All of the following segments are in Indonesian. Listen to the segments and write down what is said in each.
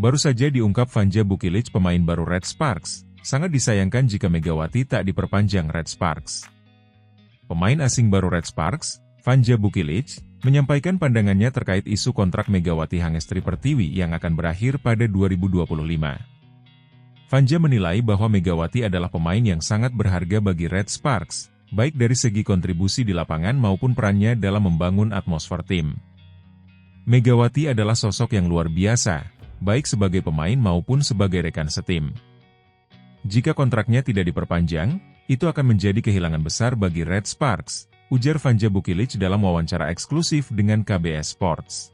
Baru saja diungkap Vanja Bukilic, pemain baru Red Sparks, sangat disayangkan jika Megawati tak diperpanjang Red Sparks. Pemain asing baru Red Sparks, Vanja Bukilic, menyampaikan pandangannya terkait isu kontrak Megawati Hangestri Pertiwi yang akan berakhir pada 2025. Vanja menilai bahwa Megawati adalah pemain yang sangat berharga bagi Red Sparks, baik dari segi kontribusi di lapangan maupun perannya dalam membangun atmosfer tim. Megawati adalah sosok yang luar biasa, baik sebagai pemain maupun sebagai rekan setim. Jika kontraknya tidak diperpanjang, itu akan menjadi kehilangan besar bagi Red Sparks, ujar Vanja Bukilic dalam wawancara eksklusif dengan KBS Sports.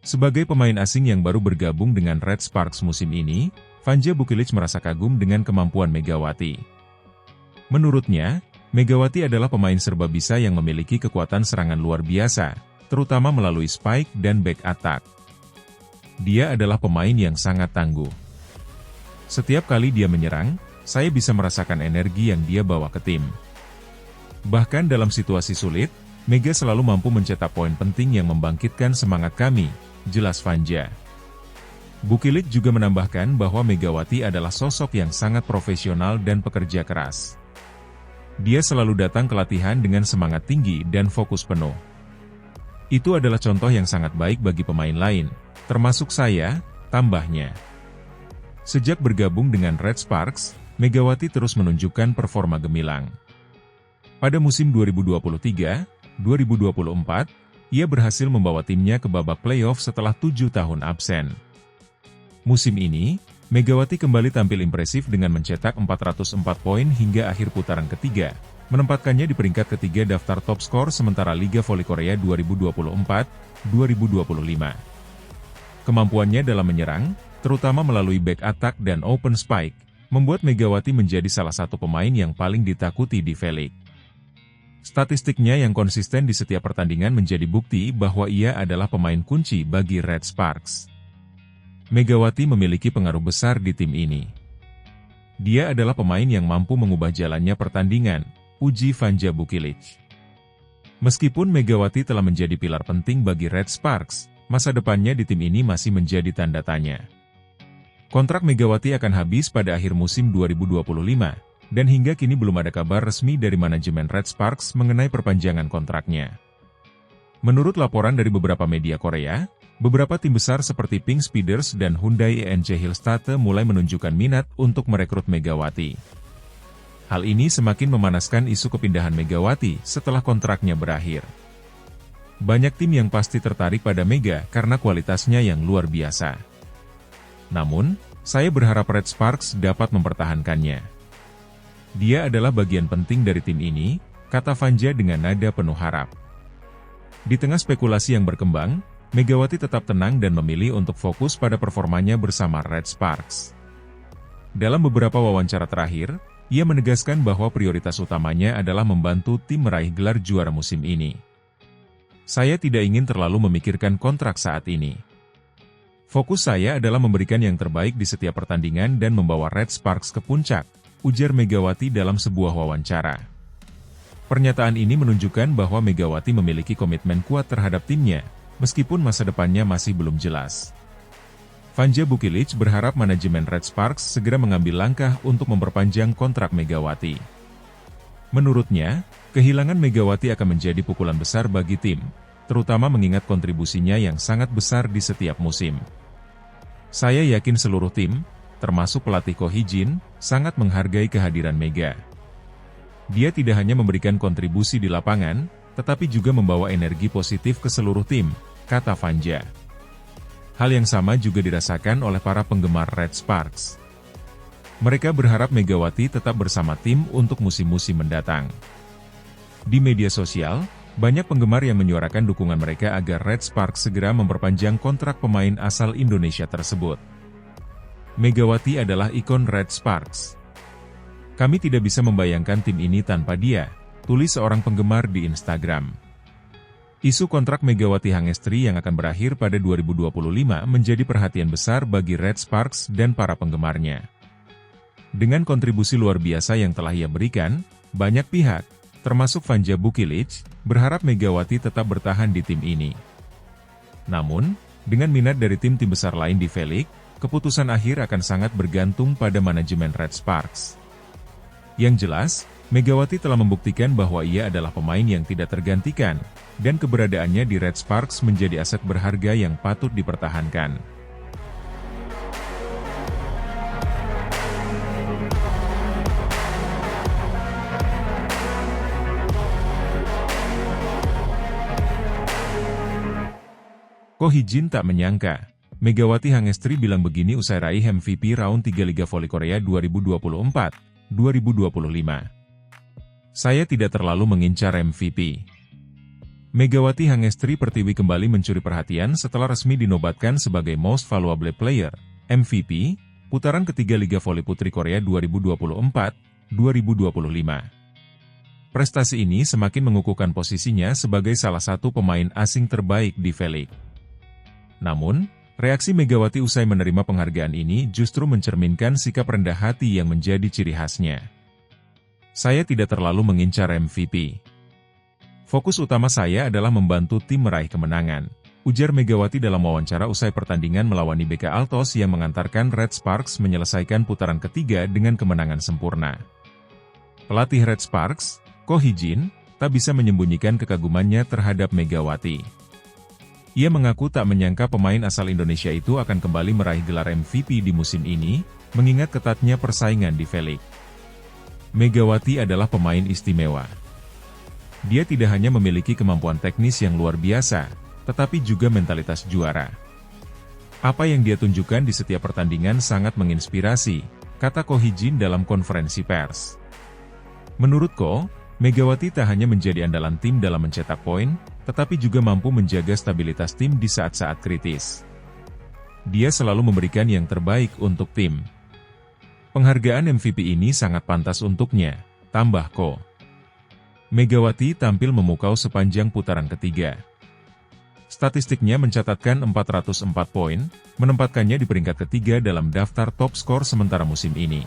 Sebagai pemain asing yang baru bergabung dengan Red Sparks musim ini, Vanja Bukilic merasa kagum dengan kemampuan Megawati. Menurutnya, Megawati adalah pemain serba bisa yang memiliki kekuatan serangan luar biasa, terutama melalui spike dan back attack. Dia adalah pemain yang sangat tangguh. Setiap kali dia menyerang, saya bisa merasakan energi yang dia bawa ke tim. Bahkan dalam situasi sulit, Mega selalu mampu mencetak poin penting yang membangkitkan semangat kami, jelas Vanja. Bukilic juga menambahkan bahwa Megawati adalah sosok yang sangat profesional dan pekerja keras. Dia selalu datang ke latihan dengan semangat tinggi dan fokus penuh. Itu adalah contoh yang sangat baik bagi pemain lain, termasuk saya, tambahnya. Sejak bergabung dengan Red Sparks, Megawati terus menunjukkan performa gemilang. Pada musim 2023-2024, ia berhasil membawa timnya ke babak playoff setelah 7 tahun absen. Musim ini, Megawati kembali tampil impresif dengan mencetak 404 poin hingga akhir putaran ketiga, menempatkannya di peringkat ketiga daftar top skor sementara Liga Voli Korea 2024-2025. Kemampuannya dalam menyerang, terutama melalui back attack dan open spike, membuat Megawati menjadi salah satu pemain yang paling ditakuti di V-League. Statistiknya yang konsisten di setiap pertandingan menjadi bukti bahwa ia adalah pemain kunci bagi Red Sparks. Megawati memiliki pengaruh besar di tim ini. Dia adalah pemain yang mampu mengubah jalannya pertandingan, uji Vanja Bukilic. Meskipun Megawati telah menjadi pilar penting bagi Red Sparks, masa depannya di tim ini masih menjadi tanda tanya. Kontrak Megawati akan habis pada akhir musim 2025, dan hingga kini belum ada kabar resmi dari manajemen Red Sparks mengenai perpanjangan kontraknya. Menurut laporan dari beberapa media Korea, beberapa tim besar seperti Pink Speeders dan Hyundai ENC Hillstate mulai menunjukkan minat untuk merekrut Megawati. Hal ini semakin memanaskan isu kepindahan Megawati setelah kontraknya berakhir. Banyak tim yang pasti tertarik pada Mega karena kualitasnya yang luar biasa. Namun, saya berharap Red Sparks dapat mempertahankannya. Dia adalah bagian penting dari tim ini, kata Vanja dengan nada penuh harap. Di tengah spekulasi yang berkembang, Megawati tetap tenang dan memilih untuk fokus pada performanya bersama Red Sparks. Dalam beberapa wawancara terakhir, ia menegaskan bahwa prioritas utamanya adalah membantu tim meraih gelar juara musim ini. Saya tidak ingin terlalu memikirkan kontrak saat ini. Fokus saya adalah memberikan yang terbaik di setiap pertandingan dan membawa Red Sparks ke puncak, ujar Megawati dalam sebuah wawancara. Pernyataan ini menunjukkan bahwa Megawati memiliki komitmen kuat terhadap timnya, meskipun masa depannya masih belum jelas. Vanja Bukilic berharap manajemen Red Sparks segera mengambil langkah untuk memperpanjang kontrak Megawati. Menurutnya, kehilangan Megawati akan menjadi pukulan besar bagi tim, terutama mengingat kontribusinya yang sangat besar di setiap musim. Saya yakin seluruh tim, termasuk pelatih Ko Hee-jin, sangat menghargai kehadiran Mega. Dia tidak hanya memberikan kontribusi di lapangan, tetapi juga membawa energi positif ke seluruh tim, kata Vanja. Hal yang sama juga dirasakan oleh para penggemar Red Sparks. Mereka berharap Megawati tetap bersama tim untuk musim-musim mendatang. Di media sosial, banyak penggemar yang menyuarakan dukungan mereka agar Red Sparks segera memperpanjang kontrak pemain asal Indonesia tersebut. Megawati adalah ikon Red Sparks. Kami tidak bisa membayangkan tim ini tanpa dia, tulis seorang penggemar di Instagram. Isu kontrak Megawati Hangestri yang akan berakhir pada 2025 menjadi perhatian besar bagi Red Sparks dan para penggemarnya. Dengan kontribusi luar biasa yang telah ia berikan, banyak pihak, termasuk Vanja Bukilic, berharap Megawati tetap bertahan di tim ini. Namun, dengan minat dari tim-tim besar lain di V-League, keputusan akhir akan sangat bergantung pada manajemen Red Sparks. Yang jelas, Megawati telah membuktikan bahwa ia adalah pemain yang tidak tergantikan, dan keberadaannya di Red Sparks menjadi aset berharga yang patut dipertahankan. Ko Hee-jin tak menyangka, Megawati Hangestri bilang begini usai raih MVP Round 3 Liga Voli Korea 2024-2025. Saya tidak terlalu mengincar MVP. Megawati Hangestri Pertiwi kembali mencuri perhatian setelah resmi dinobatkan sebagai Most Valuable Player, MVP, putaran ketiga Liga Voli Putri Korea 2024-2025. Prestasi ini semakin mengukuhkan posisinya sebagai salah satu pemain asing terbaik di V-League. Namun, reaksi Megawati usai menerima penghargaan ini justru mencerminkan sikap rendah hati yang menjadi ciri khasnya. Saya tidak terlalu mengincar MVP. Fokus utama saya adalah membantu tim meraih kemenangan, ujar Megawati dalam wawancara usai pertandingan melawan IBK Altos yang mengantarkan Red Sparks menyelesaikan putaran ketiga dengan kemenangan sempurna. Pelatih Red Sparks, Ko Hee-jin, tak bisa menyembunyikan kekagumannya terhadap Megawati. Ia mengaku tak menyangka pemain asal Indonesia itu akan kembali meraih gelar MVP di musim ini, mengingat ketatnya persaingan di V-League. Megawati adalah pemain istimewa. Dia tidak hanya memiliki kemampuan teknis yang luar biasa, tetapi juga mentalitas juara. Apa yang dia tunjukkan di setiap pertandingan sangat menginspirasi, kata Ko Hee-jin dalam konferensi pers. Menurut Ko, Megawati tak hanya menjadi andalan tim dalam mencetak poin, tetapi juga mampu menjaga stabilitas tim di saat-saat kritis. Dia selalu memberikan yang terbaik untuk tim. Penghargaan MVP ini sangat pantas untuknya, tambah Ko. Megawati tampil memukau sepanjang putaran ketiga. Statistiknya mencatatkan 404 poin, menempatkannya di peringkat ketiga dalam daftar top skor sementara musim ini.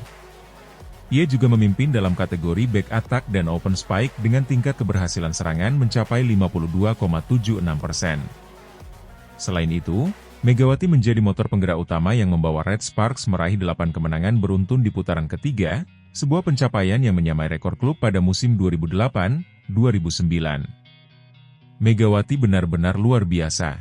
Ia juga memimpin dalam kategori back attack dan open spike dengan tingkat keberhasilan serangan mencapai 52,76%. Selain itu, Megawati menjadi motor penggerak utama yang membawa Red Sparks meraih 8 kemenangan beruntun di putaran ketiga, sebuah pencapaian yang menyamai rekor klub pada musim 2008-2009. Megawati benar-benar luar biasa.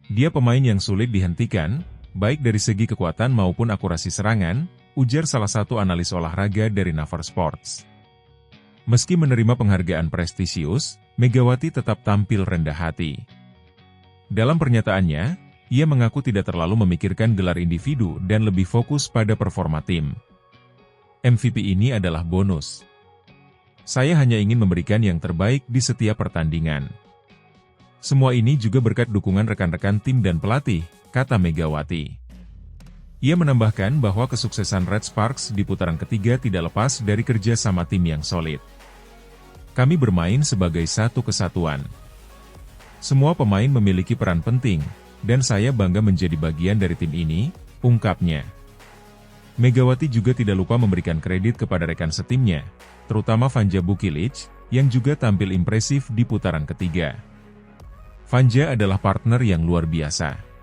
Dia pemain yang sulit dihentikan, baik dari segi kekuatan maupun akurasi serangan, ujar salah satu analis olahraga dari Naver Sports. Meski menerima penghargaan prestisius, Megawati tetap tampil rendah hati. Dalam pernyataannya, ia mengaku tidak terlalu memikirkan gelar individu dan lebih fokus pada performa tim. MVP ini adalah bonus. Saya hanya ingin memberikan yang terbaik di setiap pertandingan. Semua ini juga berkat dukungan rekan-rekan tim dan pelatih, kata Megawati. Ia menambahkan bahwa kesuksesan Red Sparks di putaran ketiga tidak lepas dari kerja sama tim yang solid. Kami bermain sebagai satu kesatuan. Semua pemain memiliki peran penting, dan saya bangga menjadi bagian dari tim ini, ungkapnya. Megawati juga tidak lupa memberikan kredit kepada rekan setimnya, terutama Vanja Bukilic, yang juga tampil impresif di putaran ketiga. Vanja adalah partner yang luar biasa.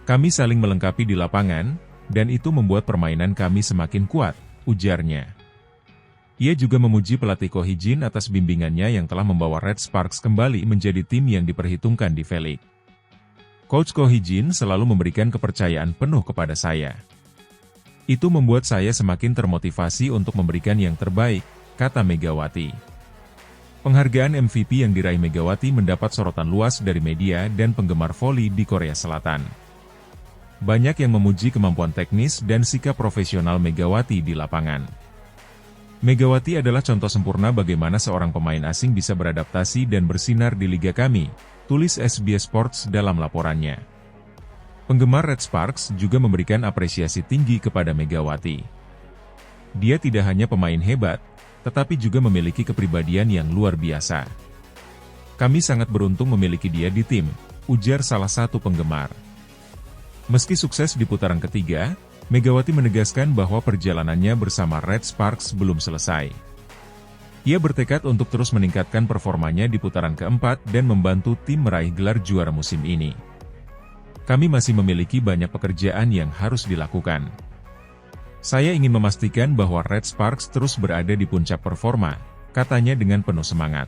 Kami saling melengkapi di lapangan, dan itu membuat permainan kami semakin kuat, ujarnya. Ia juga memuji pelatih Ko Hee-jin atas bimbingannya yang telah membawa Red Sparks kembali menjadi tim yang diperhitungkan di V-League. Coach Ko Hee-jin selalu memberikan kepercayaan penuh kepada saya. Itu membuat saya semakin termotivasi untuk memberikan yang terbaik, kata Megawati. Penghargaan MVP yang diraih Megawati mendapat sorotan luas dari media dan penggemar voli di Korea Selatan. Banyak yang memuji kemampuan teknis dan sikap profesional Megawati di lapangan. Megawati adalah contoh sempurna bagaimana seorang pemain asing bisa beradaptasi dan bersinar di liga kami, tulis SBS Sports dalam laporannya. Penggemar Red Sparks juga memberikan apresiasi tinggi kepada Megawati. Dia tidak hanya pemain hebat, tetapi juga memiliki kepribadian yang luar biasa. Kami sangat beruntung memiliki dia di tim, ujar salah satu penggemar. Meski sukses di putaran ketiga, Megawati menegaskan bahwa perjalanannya bersama Red Sparks belum selesai. Ia bertekad untuk terus meningkatkan performanya di putaran keempat dan membantu tim meraih gelar juara musim ini. kami masih memiliki banyak pekerjaan yang harus dilakukan. Saya ingin memastikan bahwa Red Sparks terus berada di puncak performa, katanya dengan penuh semangat.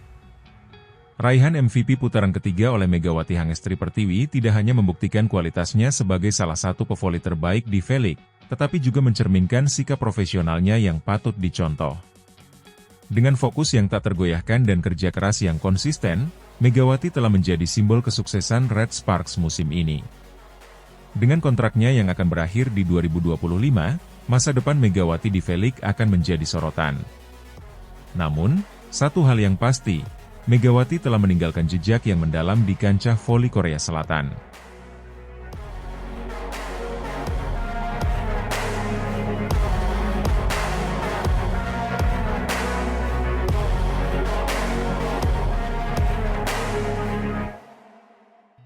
Raihan MVP putaran ketiga oleh Megawati Hangestri Pertiwi tidak hanya membuktikan kualitasnya sebagai salah satu pevoli terbaik di V-League, tetapi juga mencerminkan sikap profesionalnya yang patut dicontoh. Dengan fokus yang tak tergoyahkan dan kerja keras yang konsisten, Megawati telah menjadi simbol kesuksesan Red Sparks musim ini. Dengan kontraknya yang akan berakhir di 2025, masa depan Megawati di V-League akan menjadi sorotan. Namun, satu hal yang pasti, Megawati telah meninggalkan jejak yang mendalam di kancah voli Korea Selatan.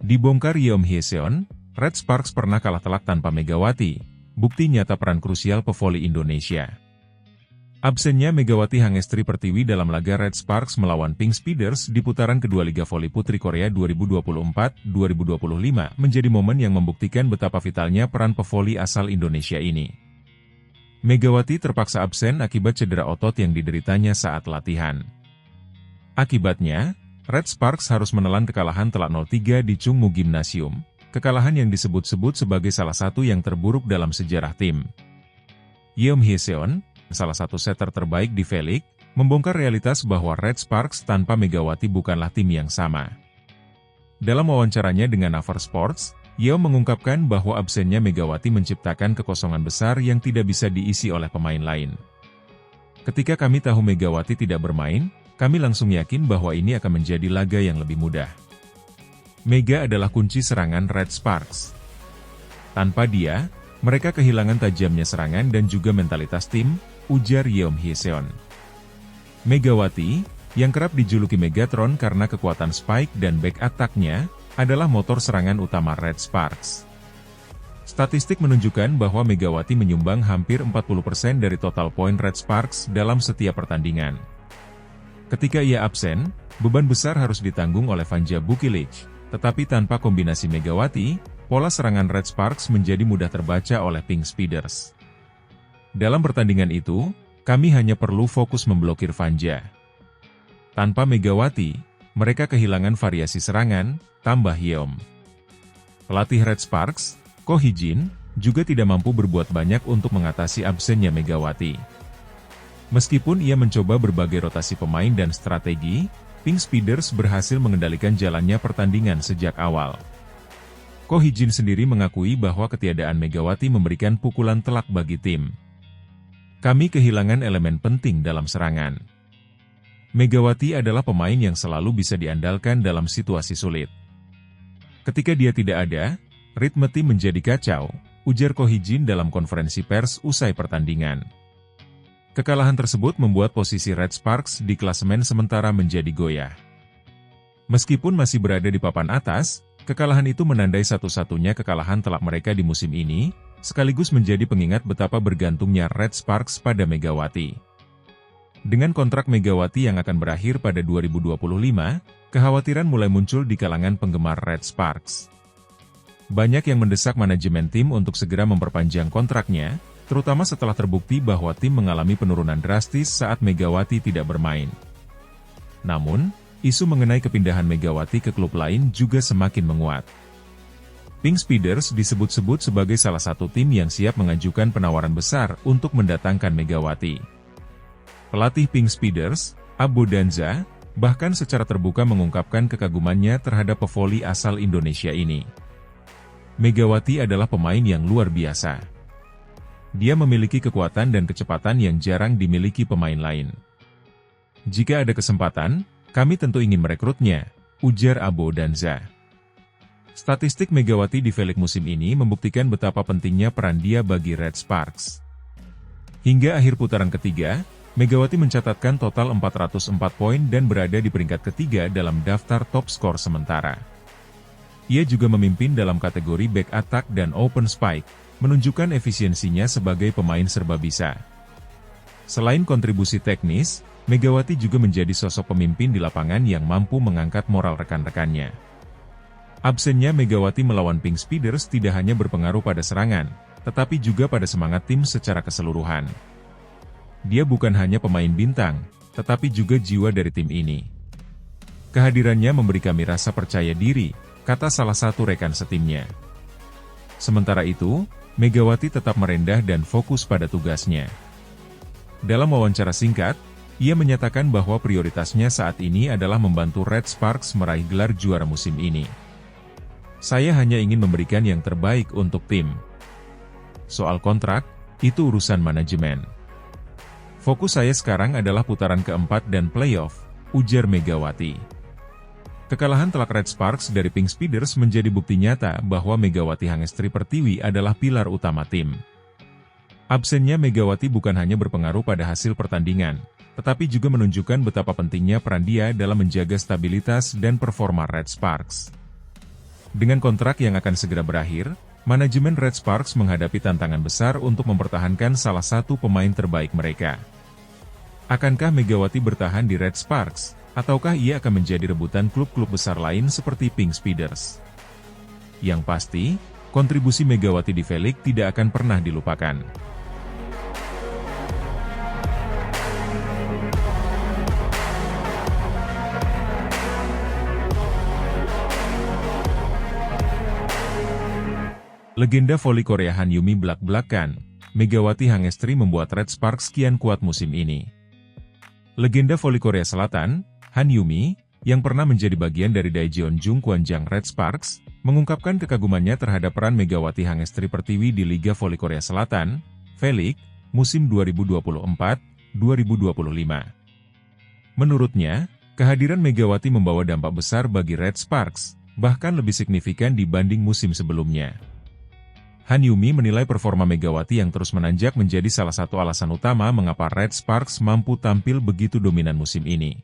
Dibongkar Yeom Hyeseon, Red Sparks pernah kalah telak tanpa Megawati, bukti nyata peran krusial pevoli Indonesia. Absennya Megawati Hangestri Pertiwi dalam laga Red Sparks melawan Pink Speeders di putaran kedua Liga Voli Putri Korea 2024-2025 menjadi momen yang membuktikan betapa vitalnya peran pevoli asal Indonesia ini. Megawati terpaksa absen akibat cedera otot yang dideritanya saat latihan. Akibatnya, Red Sparks harus menelan kekalahan telak 0-3 di Chungmu Gymnasium, kekalahan yang disebut-sebut sebagai salah satu yang terburuk dalam sejarah tim. Yeom Hyeseon, salah satu setter terbaik di V-League, membongkar realitas bahwa Red Sparks tanpa Megawati bukanlah tim yang sama. Dalam wawancaranya dengan Naver Sports, Yeom mengungkapkan bahwa absennya Megawati menciptakan kekosongan besar yang tidak bisa diisi oleh pemain lain. Ketika kami tahu Megawati tidak bermain, kami langsung yakin bahwa ini akan menjadi laga yang lebih mudah. Mega adalah kunci serangan Red Sparks. Tanpa dia, mereka kehilangan tajamnya serangan dan juga mentalitas tim, ujar Yeom Hyeseon. Megawati, yang kerap dijuluki Megatron karena kekuatan spike dan back attack-nya, adalah motor serangan utama Red Sparks. Statistik menunjukkan bahwa Megawati menyumbang hampir 40% dari total poin Red Sparks dalam setiap pertandingan. Ketika ia absen, beban besar harus ditanggung oleh Vanja Bukilic. Tetapi tanpa kombinasi Megawati, pola serangan Red Sparks menjadi mudah terbaca oleh Pink Speeders. Dalam pertandingan itu, kami hanya perlu fokus memblokir Vanja. Tanpa Megawati, mereka kehilangan variasi serangan, tambah Yeom. Pelatih Red Sparks, Ko Hee-jin, juga tidak mampu berbuat banyak untuk mengatasi absennya Megawati. Meskipun ia mencoba berbagai rotasi pemain dan strategi, Pink Speeders berhasil mengendalikan jalannya pertandingan sejak awal. Ko Hee-jin sendiri mengakui bahwa ketiadaan Megawati memberikan pukulan telak bagi tim. Kami kehilangan elemen penting dalam serangan. Megawati adalah pemain yang selalu bisa diandalkan dalam situasi sulit. Ketika dia tidak ada, ritme tim menjadi kacau, ujar Ko Hee-jin dalam konferensi pers usai pertandingan. Kekalahan tersebut membuat posisi Red Sparks di klasemen sementara menjadi goyah. Meskipun masih berada di papan atas, kekalahan itu menandai satu-satunya kekalahan telak mereka di musim ini, sekaligus menjadi pengingat betapa bergantungnya Red Sparks pada Megawati. Dengan kontrak Megawati yang akan berakhir pada 2025, kekhawatiran mulai muncul di kalangan penggemar Red Sparks. Banyak yang mendesak manajemen tim untuk segera memperpanjang kontraknya, terutama setelah terbukti bahwa tim mengalami penurunan drastis saat Megawati tidak bermain. Namun, isu mengenai kepindahan Megawati ke klub lain juga semakin menguat. Pink Speeders disebut-sebut sebagai salah satu tim yang siap mengajukan penawaran besar untuk mendatangkan Megawati. Pelatih Pink Speeders, Abo Danza, bahkan secara terbuka mengungkapkan kekagumannya terhadap pevoli asal Indonesia ini. Megawati adalah pemain yang luar biasa. Dia memiliki kekuatan dan kecepatan yang jarang dimiliki pemain lain. Jika ada kesempatan, kami tentu ingin merekrutnya, ujar Abo Danza. Statistik Megawati di V-League musim ini membuktikan betapa pentingnya peran dia bagi Red Sparks. Hingga akhir putaran ketiga, Megawati mencatatkan total 404 poin dan berada di peringkat ketiga dalam daftar top skor sementara. Ia juga memimpin dalam kategori back attack dan open spike, menunjukkan efisiensinya sebagai pemain serba bisa. Selain kontribusi teknis, Megawati juga menjadi sosok pemimpin di lapangan yang mampu mengangkat moral rekan-rekannya. Absennya Megawati melawan Pink Speeders tidak hanya berpengaruh pada serangan, tetapi juga pada semangat tim secara keseluruhan. Dia bukan hanya pemain bintang, tetapi juga jiwa dari tim ini. Kehadirannya memberi kami rasa percaya diri, kata salah satu rekan setimnya. Sementara itu, Megawati tetap merendah dan fokus pada tugasnya. Dalam wawancara singkat, ia menyatakan bahwa prioritasnya saat ini adalah membantu Red Sparks meraih gelar juara musim ini. Saya hanya ingin memberikan yang terbaik untuk tim. Soal kontrak, itu urusan manajemen. Fokus saya sekarang adalah putaran keempat dan playoff, ujar Megawati. Kekalahan telak Red Sparks dari Pink Speeders menjadi bukti nyata bahwa Megawati Hangestri Pertiwi adalah pilar utama tim. Absennya Megawati bukan hanya berpengaruh pada hasil pertandingan, tetapi juga menunjukkan betapa pentingnya peran dia dalam menjaga stabilitas dan performa Red Sparks. Dengan kontrak yang akan segera berakhir, manajemen Red Sparks menghadapi tantangan besar untuk mempertahankan salah satu pemain terbaik mereka. Akankah Megawati bertahan di Red Sparks, ataukah ia akan menjadi rebutan klub-klub besar lain seperti Pink Speeders? Yang pasti, kontribusi Megawati di V-League tidak akan pernah dilupakan. Legenda voli Korea Han Yumi belak-belakan, Megawati Hangestri membuat Red Sparks kian kuat musim ini. Legenda voli Korea Selatan, Han Yumi, yang pernah menjadi bagian dari Daejeon Jungkwanjang Red Sparks, mengungkapkan kekagumannya terhadap peran Megawati Hangestri Pertiwi di Liga Voli Korea Selatan, V-League, musim 2024-2025. Menurutnya, kehadiran Megawati membawa dampak besar bagi Red Sparks, bahkan lebih signifikan dibanding musim sebelumnya. Han Yumi menilai performa Megawati yang terus menanjak menjadi salah satu alasan utama mengapa Red Sparks mampu tampil begitu dominan musim ini.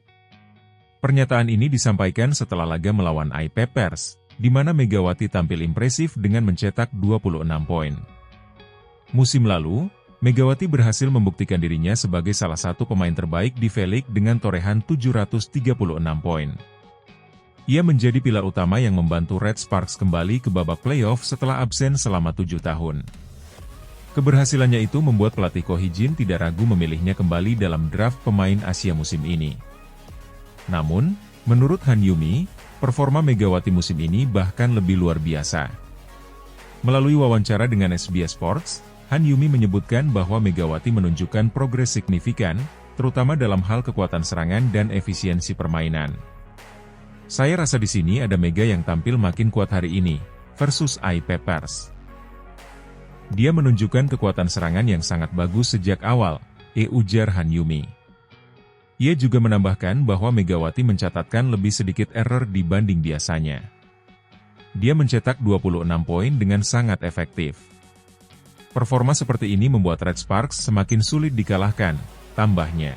Pernyataan ini disampaikan setelah laga melawan IP Pers, di mana Megawati tampil impresif dengan mencetak 26 poin. Musim lalu, Megawati berhasil membuktikan dirinya sebagai salah satu pemain terbaik di V-League dengan torehan 736 poin. Ia menjadi pilar utama yang membantu Red Sparks kembali ke babak playoff setelah absen selama 7 tahun. Keberhasilannya itu membuat pelatih Ko Hee-jin tidak ragu memilihnya kembali dalam draft pemain Asia musim ini. Namun, menurut Han Yumi, performa Megawati musim ini bahkan lebih luar biasa. Melalui wawancara dengan SBS Sports, Han Yumi menyebutkan bahwa Megawati menunjukkan progres signifikan, terutama dalam hal kekuatan serangan dan efisiensi permainan. Saya rasa di sini ada Mega yang tampil makin kuat hari ini, versus IP Pers. Dia menunjukkan kekuatan serangan yang sangat bagus sejak awal, ujar Han Yumi. Ia juga menambahkan bahwa Megawati mencatatkan lebih sedikit error dibanding biasanya. Dia mencetak 26 poin dengan sangat efektif. Performa seperti ini membuat Red Sparks semakin sulit dikalahkan, tambahnya.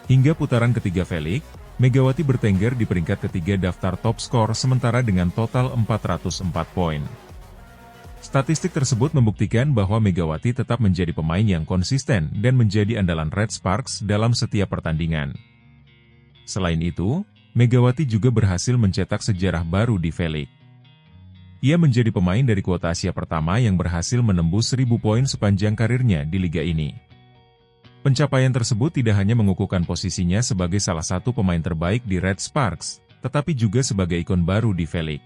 Hingga putaran ketiga V-League, Megawati bertengger di peringkat ketiga daftar top skor sementara dengan total 404 poin. Statistik tersebut membuktikan bahwa Megawati tetap menjadi pemain yang konsisten dan menjadi andalan Red Sparks dalam setiap pertandingan. Selain itu, Megawati juga berhasil mencetak sejarah baru di V-League. Ia menjadi pemain dari kuota Asia pertama yang berhasil menembus 1000 poin sepanjang karirnya di liga ini. Pencapaian tersebut tidak hanya mengukuhkan posisinya sebagai salah satu pemain terbaik di Red Sparks, tetapi juga sebagai ikon baru di V-League.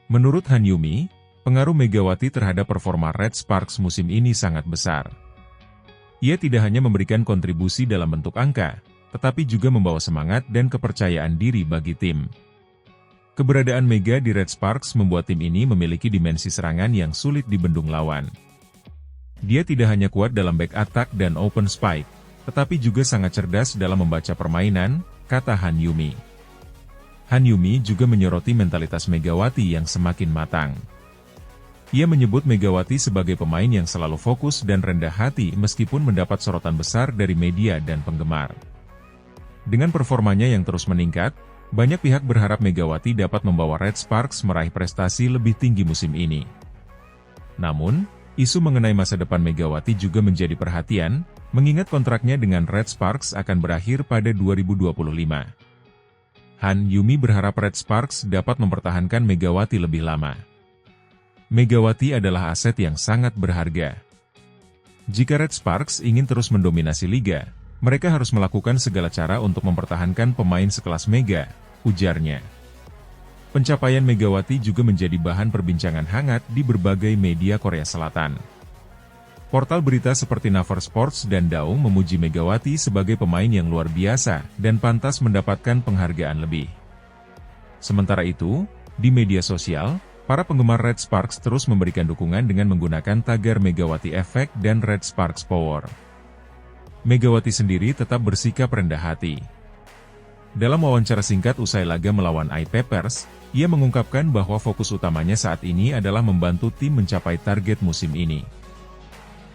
Menurut Han Yumi, pengaruh Megawati terhadap performa Red Sparks musim ini sangat besar. Ia tidak hanya memberikan kontribusi dalam bentuk angka, tetapi juga membawa semangat dan kepercayaan diri bagi tim. Keberadaan Mega di Red Sparks membuat tim ini memiliki dimensi serangan yang sulit dibendung lawan. Dia tidak hanya kuat dalam back attack dan open spike, tetapi juga sangat cerdas dalam membaca permainan, kata Han Yumi. Han Yumi juga menyoroti mentalitas Megawati yang semakin matang. Ia menyebut Megawati sebagai pemain yang selalu fokus dan rendah hati meskipun mendapat sorotan besar dari media dan penggemar. Dengan performanya yang terus meningkat, banyak pihak berharap Megawati dapat membawa Red Sparks meraih prestasi lebih tinggi musim ini. Namun, isu mengenai masa depan Megawati juga menjadi perhatian, mengingat kontraknya dengan Red Sparks akan berakhir pada 2025. Han Yumi berharap Red Sparks dapat mempertahankan Megawati lebih lama. Megawati adalah aset yang sangat berharga. Jika Red Sparks ingin terus mendominasi liga, mereka harus melakukan segala cara untuk mempertahankan pemain sekelas Mega, ujarnya. Pencapaian Megawati juga menjadi bahan perbincangan hangat di berbagai media Korea Selatan. Portal berita seperti Naver Sports dan Daum memuji Megawati sebagai pemain yang luar biasa dan pantas mendapatkan penghargaan lebih. Sementara itu, di media sosial, para penggemar Red Sparks terus memberikan dukungan dengan menggunakan tagar Megawati Effect dan Red Sparks Power. Megawati sendiri tetap bersikap rendah hati. Dalam wawancara singkat usai laga melawan iPapers, ia mengungkapkan bahwa fokus utamanya saat ini adalah membantu tim mencapai target musim ini.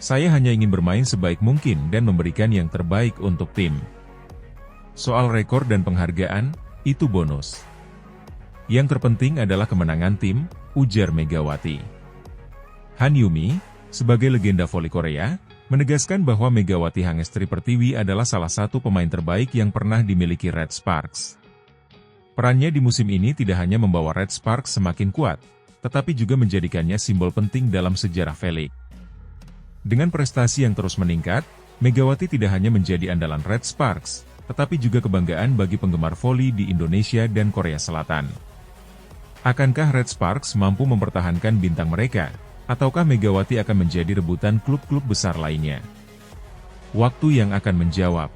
Saya hanya ingin bermain sebaik mungkin dan memberikan yang terbaik untuk tim. Soal rekor dan penghargaan, itu bonus. Yang terpenting adalah kemenangan tim, ujar Megawati. Han Yumi, sebagai legenda voli Korea, menegaskan bahwa Megawati Hangestri Pertiwi adalah salah satu pemain terbaik yang pernah dimiliki Red Sparks. Perannya di musim ini tidak hanya membawa Red Sparks semakin kuat, tetapi juga menjadikannya simbol penting dalam sejarah V-League. Dengan prestasi yang terus meningkat, Megawati tidak hanya menjadi andalan Red Sparks, tetapi juga kebanggaan bagi penggemar voli di Indonesia dan Korea Selatan. Akankah Red Sparks mampu mempertahankan bintang mereka, ataukah Megawati akan menjadi rebutan klub-klub besar lainnya? Waktu yang akan menjawab.